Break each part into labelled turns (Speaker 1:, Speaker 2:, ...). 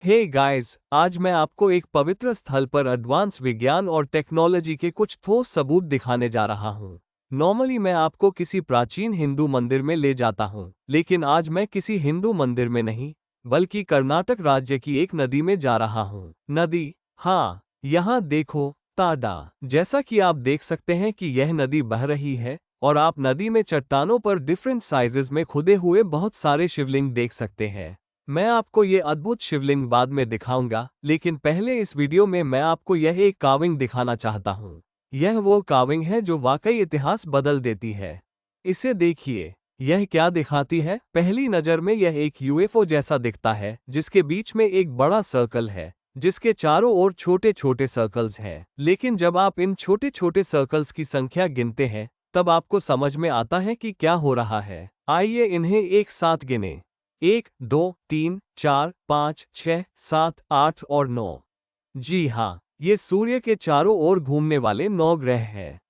Speaker 1: Hey guys, आज मैं आपको एक पवित्र स्थल पर एडवांस विज्ञान और टेक्नोलॉजी के कुछ ठोस सबूत दिखाने जा रहा हूँ। नॉर्मली मैं आपको किसी प्राचीन हिंदू मंदिर में ले जाता हूँ, लेकिन आज मैं किसी हिंदू मंदिर में नहीं, बल्कि कर्नाटक राज्य की एक नदी में जा रहा हूँ। नदी, हाँ, यहाँ देखो, ताडा। जैसा कि आप देख सकते हैं कि यह नदी बह रही है, और आप नदी में चट्टानों पर डिफरेंट साइजेस में खुदे हुए बहुत सारे शिवलिंग देख सकते हैं। मैं आपको ये अद्भुत शिवलिंग बाद में दिखाऊंगा, लेकिन पहले इस वीडियो में मैं आपको यह एक कार्विंग दिखाना चाहता हूँ। यह वो कार्विंग है जो वाकई इतिहास बदल देती है। इसे देखिए, यह क्या दिखाती है? पहली नज़र में यह एक यूएफओ जैसा दिखता है, जिसके बीच में एक बड़ा सर्कल है, जिसके चारों ओर छोटे छोटे सर्कल्स हैं। लेकिन जब आप इन छोटे छोटे सर्कल्स की संख्या गिनते हैं, तब आपको समझ में आता है कि क्या हो रहा है। आइए इन्हें एक साथ गिने। 1, 2, 3, 4, 5, 6, 7, 8 और 9। जी हाँ, ये सूर्य के चारों ओर घूमने वाले 9 ग्रह हैं।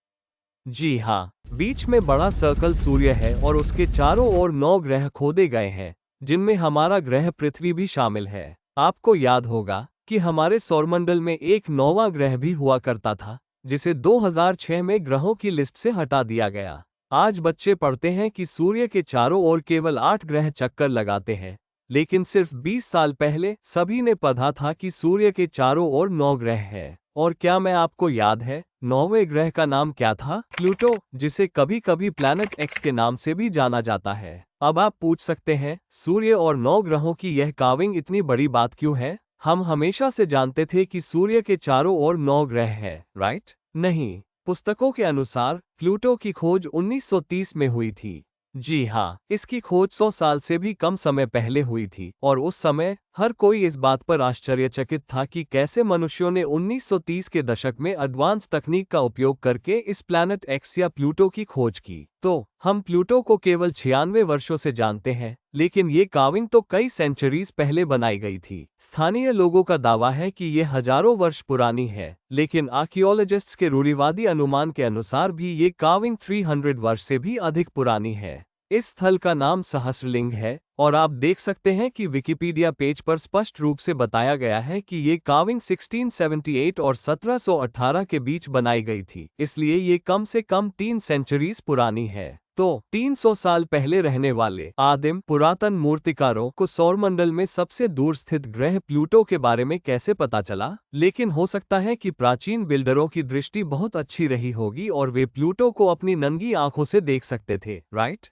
Speaker 1: जी हाँ, बीच में बड़ा सर्कल सूर्य है और उसके चारों ओर 9 ग्रह खोदे गए हैं, जिनमें हमारा ग्रह पृथ्वी भी शामिल है। आपको याद होगा कि हमारे सौरमंडल में एक 9वां ग्रह भी हुआ करता था, जिसे 2006 में ग्रहों की लिस्ट से हटा दिया गया। आज बच्चे पढ़ते हैं कि सूर्य के चारों ओर केवल 8 ग्रह चक्कर लगाते हैं, लेकिन सिर्फ 20 साल पहले सभी ने पढ़ा था कि सूर्य के चारों ओर 9 ग्रह हैं। और क्या मैं आपको याद है, 9वें ग्रह का नाम क्या था? प्लूटो, जिसे कभी कभी प्लैनेट एक्स के नाम से भी जाना जाता है। अब आप पूछ सकते हैं, सूर्य और 9 ग्रहों की यह कार्विंग इतनी बड़ी बात क्यों है? हम हमेशा से जानते थे कि सूर्य के चारों ओर 9 ग्रह हैं, राइट? नहीं, पुस्तकों के अनुसार प्लूटो की खोज 1930 में हुई थी। जी हाँ, इसकी खोज 100 साल से भी कम समय पहले हुई थी, और उस समय हर कोई इस बात पर आश्चर्यचकित था कि कैसे मनुष्यों ने 1930 के दशक में एडवांस तकनीक का उपयोग करके इस प्लैनेट एक्स या प्लूटो की खोज की। तो हम प्लूटो को केवल 96 वर्षों से जानते हैं, लेकिन ये कार्विंग तो कई सेंचुरीज पहले बनाई गई थी। स्थानीय लोगों का दावा है कि ये हजारों वर्ष पुरानी है, लेकिन आर्कियोलॉजिस्ट्स के रूढ़िवादी अनुमान के अनुसार भी ये कार्विंग 300 वर्ष से भी अधिक पुरानी है। इस स्थल का नाम सहस्रलिंग है, और आप देख सकते हैं कि विकिपीडिया पेज पर स्पष्ट रूप से बताया गया है कि ये कार्विंग 1678 और 1718 के बीच बनाई गई थी, इसलिए ये कम से कम 3 सेंचुरीज पुरानी है। तो 300 साल पहले रहने वाले आदिम पुरातन मूर्तिकारों को सौरमंडल में सबसे दूर स्थित ग्रह प्लूटो के बारे में कैसे पता चला? लेकिन हो सकता है कि प्राचीन बिल्डरों की दृष्टि बहुत अच्छी रही होगी और वे प्लूटो को अपनी नंगी आंखों से देख सकते थे, राइट?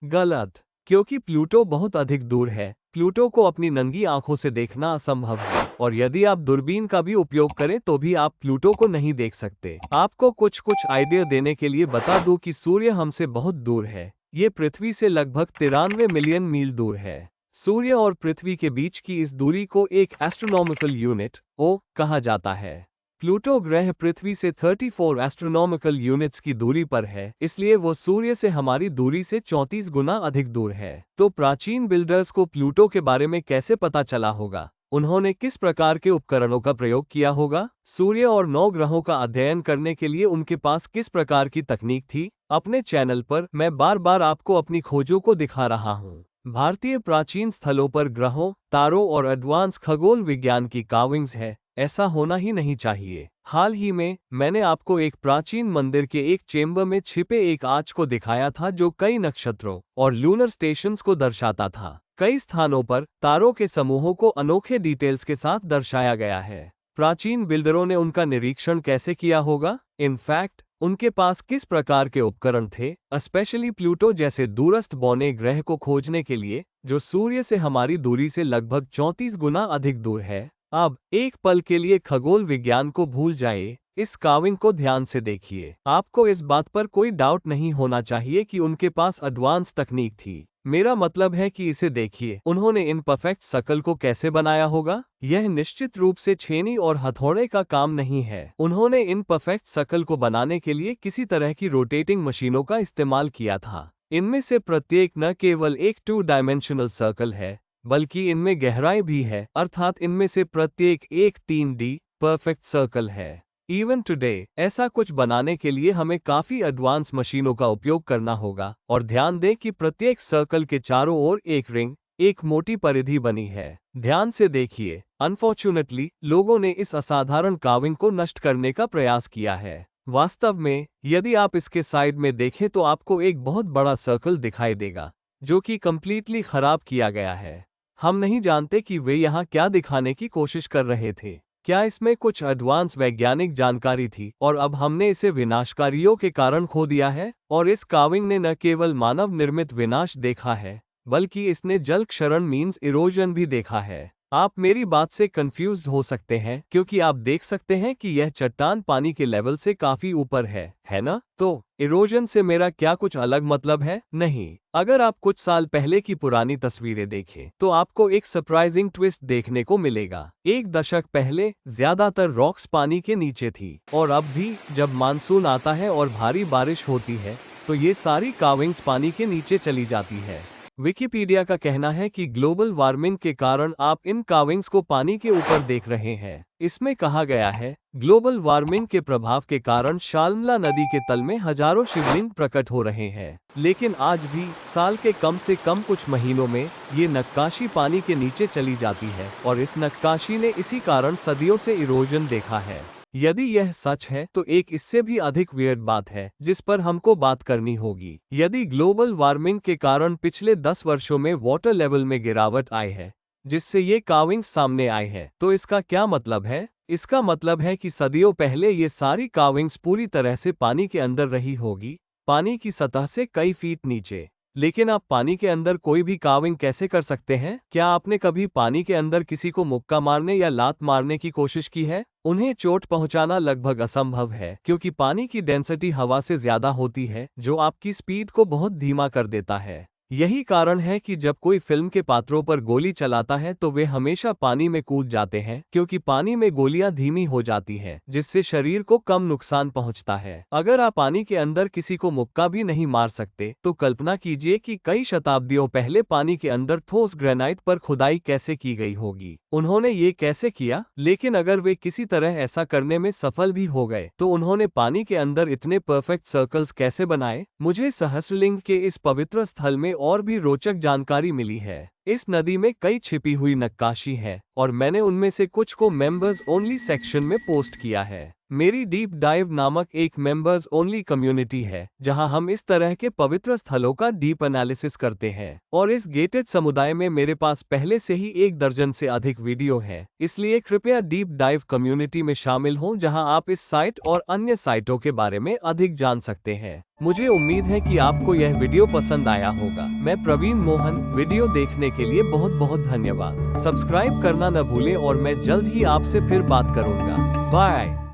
Speaker 1: गलत, क्योंकि प्लूटो बहुत अधिक दूर है। प्लूटो को अपनी नंगी आंखों से देखना असंभव है, और यदि आप दूरबीन का भी उपयोग करें तो भी आप प्लूटो को नहीं देख सकते। आपको कुछ आइडिया देने के लिए बता दूं कि सूर्य हमसे बहुत दूर है। ये पृथ्वी से लगभग 93 मिलियन मील दूर है। सूर्य और पृथ्वी के बीच की इस दूरी को एक एस्ट्रोनॉमिकल यूनिट ओ कहा जाता है। प्लूटो ग्रह पृथ्वी से 34 एस्ट्रोनॉमिकल यूनिट्स की दूरी पर है, इसलिए वो सूर्य से हमारी दूरी से 34 गुना अधिक दूर है। तो प्राचीन बिल्डर्स को प्लूटो के बारे में कैसे पता चला होगा? उन्होंने किस प्रकार के उपकरणों का प्रयोग किया होगा? सूर्य और 9 ग्रहों का अध्ययन करने के लिए उनके पास किस प्रकार की तकनीक थी? अपने चैनल पर मैं बार बार आपको अपनी खोजों को दिखा रहा हूँ। भारतीय प्राचीन स्थलों पर ग्रहों, तारों और एडवांस खगोल विज्ञान की कार्विंग्स है। ऐसा होना ही नहीं चाहिए। हाल ही में मैंने आपको एक प्राचीन मंदिर के एक चेंबर में छिपे एक आर्च को दिखाया था, जो कई नक्षत्रों और लूनर स्टेशंस को दर्शाता था। कई स्थानों पर तारों के समूहों को अनोखे डिटेल्स के साथ दर्शाया गया है। प्राचीन बिल्डरों ने उनका निरीक्षण कैसे किया होगा? इनफैक्ट, उनके पास किस प्रकार के उपकरण थे, स्पेशली प्लूटो जैसे दूरस्थ बौने ग्रह को खोजने के लिए, जो सूर्य से हमारी दूरी से लगभग 34 गुना अधिक दूर है। अब एक पल के लिए खगोल विज्ञान को भूल जाइए, इस कार्विंग को ध्यान से देखिए। आपको इस बात पर कोई डाउट नहीं होना चाहिए कि उनके पास एडवांस तकनीक थी। मेरा मतलब है कि इसे देखिए, उन्होंने इन परफेक्ट सर्कल को कैसे बनाया होगा? यह निश्चित रूप से छेनी और हथौड़े का काम नहीं है। उन्होंने इन परफेक्ट सर्कल को बनाने के लिए किसी तरह की रोटेटिंग मशीनों का इस्तेमाल किया था। इनमें से प्रत्येक न केवल एक 2 डायमेंशनल सर्कल है, बल्कि इनमें गहराई भी है, अर्थात इनमें से प्रत्येक एक 3D परफेक्ट सर्कल है। इवन टुडे ऐसा कुछ बनाने के लिए हमें काफी एडवांस मशीनों का उपयोग करना होगा, और ध्यान दें कि प्रत्येक सर्कल के चारों ओर एक रिंग एक मोटी परिधि बनी है। ध्यान से देखिए, अनफॉर्चुनेटली लोगों ने इस असाधारण कार्विंग को नष्ट करने का प्रयास किया है। वास्तव में यदि आप इसके साइड में देखें तो आपको एक बहुत बड़ा सर्कल दिखाई देगा जो कि कंप्लीटली खराब किया गया है। हम नहीं जानते कि वे यहाँ क्या दिखाने की कोशिश कर रहे थे। क्या इसमें कुछ एडवांस वैज्ञानिक जानकारी थी और अब हमने इसे विनाशकारियों के कारण खो दिया है? और इस कार्विंग ने न केवल मानव निर्मित विनाश देखा है बल्कि इसने जल क्षरण मीन्स इरोजन भी देखा है। आप मेरी बात से कंफ्यूज्ड हो सकते हैं क्योंकि आप देख सकते हैं कि यह चट्टान पानी के लेवल से काफी ऊपर है ना? तो इरोजन से मेरा क्या कुछ अलग मतलब है? नहीं। अगर आप कुछ साल पहले की पुरानी तस्वीरें देखें तो आपको एक सरप्राइजिंग ट्विस्ट देखने को मिलेगा। एक दशक पहले ज्यादातर रॉक्स पानी के नीचे थी और अब भी जब मानसून आता है और भारी बारिश होती है तो ये सारी कार्विंग्स पानी के नीचे चली जाती है। विकिपीडिया का कहना है कि ग्लोबल वार्मिंग के कारण आप इन कार्विंग्स को पानी के ऊपर देख रहे हैं। इसमें कहा गया है, ग्लोबल वार्मिंग के प्रभाव के कारण शाल्मला नदी के तल में हजारों शिवलिंग प्रकट हो रहे हैं, लेकिन आज भी साल के कम से कम कुछ महीनों में ये नक्काशी पानी के नीचे चली जाती है और इस नक्काशी ने इसी कारण सदियों से इरोजन देखा है। यदि यह सच है तो एक इससे भी अधिक वियर्ड बात है जिस पर हमको बात करनी होगी। यदि ग्लोबल वार्मिंग के कारण पिछले 10 वर्षों में वाटर लेवल में गिरावट आई है जिससे ये कार्विंग्स सामने आए हैं, तो इसका क्या मतलब है? इसका मतलब है कि सदियों पहले ये सारी कार्विंग्स पूरी तरह से पानी के अंदर रही होगी, पानी की सतह से कई फीट नीचे। लेकिन आप पानी के अंदर कोई भी कार्विंग कैसे कर सकते हैं? क्या आपने कभी पानी के अंदर किसी को मुक्का मारने या लात मारने की कोशिश की है? उन्हें चोट पहुंचाना लगभग असंभव है क्योंकि पानी की डेंसिटी हवा से ज्यादा होती है जो आपकी स्पीड को बहुत धीमा कर देता है। यही कारण है कि जब कोई फिल्म के पात्रों पर गोली चलाता है तो वे हमेशा पानी में कूद जाते हैं क्योंकि पानी में गोलियां धीमी हो जाती हैं जिससे शरीर को कम नुकसान पहुंचता है। अगर आप पानी के अंदर किसी को मुक्का भी नहीं मार सकते तो कल्पना कीजिए कि कई शताब्दियों पहले पानी के अंदर ठोस ग्रेनाइट पर खुदाई कैसे की गई होगी। उन्होंने ये कैसे किया? लेकिन अगर वे किसी तरह ऐसा करने में सफल भी हो गए तो उन्होंने पानी के अंदर इतने परफेक्ट सर्कल्स कैसे बनाए? मुझे सहस्रलिंग के इस पवित्र स्थल में और भी रोचक जानकारी मिली है। इस नदी में कई छिपी हुई नक्काशी है और मैंने उनमें से कुछ को मेंबर्स ओनली सेक्शन में पोस्ट किया है। मेरी डीप डाइव नामक एक मेंबर्स ओनली कम्युनिटी है जहां हम इस तरह के पवित्र स्थलों का डीप एनालिसिस करते हैं और इस गेटेड समुदाय में मेरे पास पहले से ही 1 दर्जन से अधिक वीडियो है। इसलिए कृपया डीप डाइव कम्युनिटी में शामिल हों जहां आप इस साइट और अन्य साइटों के बारे में अधिक जान सकते हैं। मुझे उम्मीद है कि आपको यह वीडियो पसंद आया होगा। मैं प्रवीण मोहन, वीडियो देखने के लिए बहुत बहुत धन्यवाद। सब्सक्राइब करना न भूलें और मैं जल्द ही आपसे फिर बात करूंगा। बाय।